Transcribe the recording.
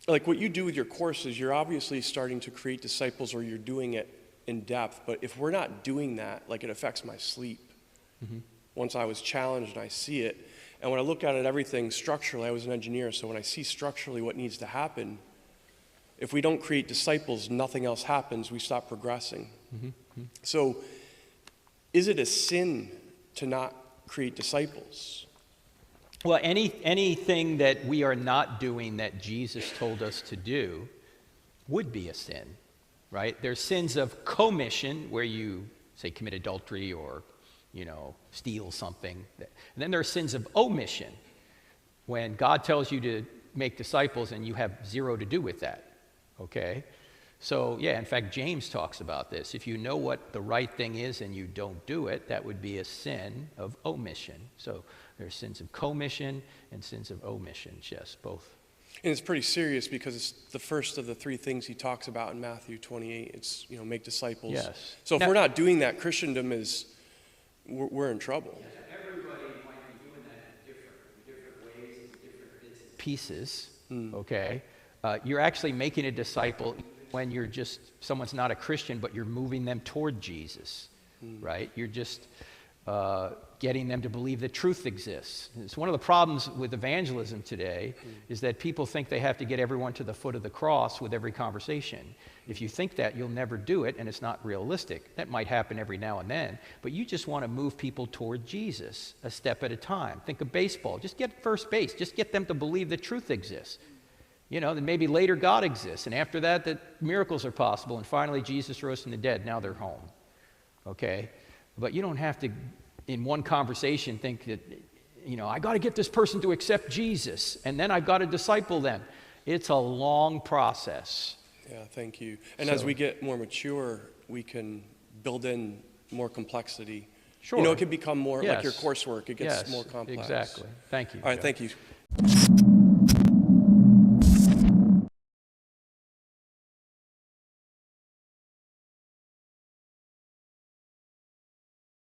like what you do with your courses, you're obviously starting to create disciples, or you're doing it in depth. But if we're not doing that, like, it affects my sleep. Once I was challenged and I see it, and when I look at it, everything structurally, I was an engineer, so when I see structurally what needs to happen, if we don't create disciples, nothing else happens. We stop progressing. So is it a sin to not create disciples? Well, anything that we are not doing that Jesus told us to do would be a sin, right? There's sins of commission, where you, say, commit adultery or, steal something. And then there are sins of omission, when God tells you to make disciples and you have zero to do with that, okay? So, yeah, in fact, James talks about this. If you know what the right thing is and you don't do it, that would be a sin of omission. So there are sins of commission and sins of omission, yes, both. And it's pretty serious, because it's the first of the three things he talks about in Matthew 28. It's, make disciples. Yes. So if we're not doing that, Christendom is, we're in trouble. Everybody might be doing that in different ways, in different bits and pieces, okay? You're actually making a disciple when you're just, someone's not a Christian, but you're moving them toward Jesus, right? You're just getting them to believe that truth exists. It's one of the problems with evangelism today, is that people think they have to get everyone to the foot of the cross with every conversation. If you think that, you'll never do it, and it's not realistic. That might happen every now and then, but you just want to move people toward Jesus a step at a time. Think of baseball. Just get first base. Just get them to believe that truth exists. Then maybe later God exists, and after that miracles are possible, and finally Jesus rose from the dead. Now they're home, okay? But you don't have to, in one conversation, think that, I got to get this person to accept Jesus, and then I've got to disciple them. It's a long process. Yeah, thank you. And as we get more mature, we can build in more complexity. Sure. It can become more like your coursework. It gets more complex. Exactly. Thank you. All right, thank you.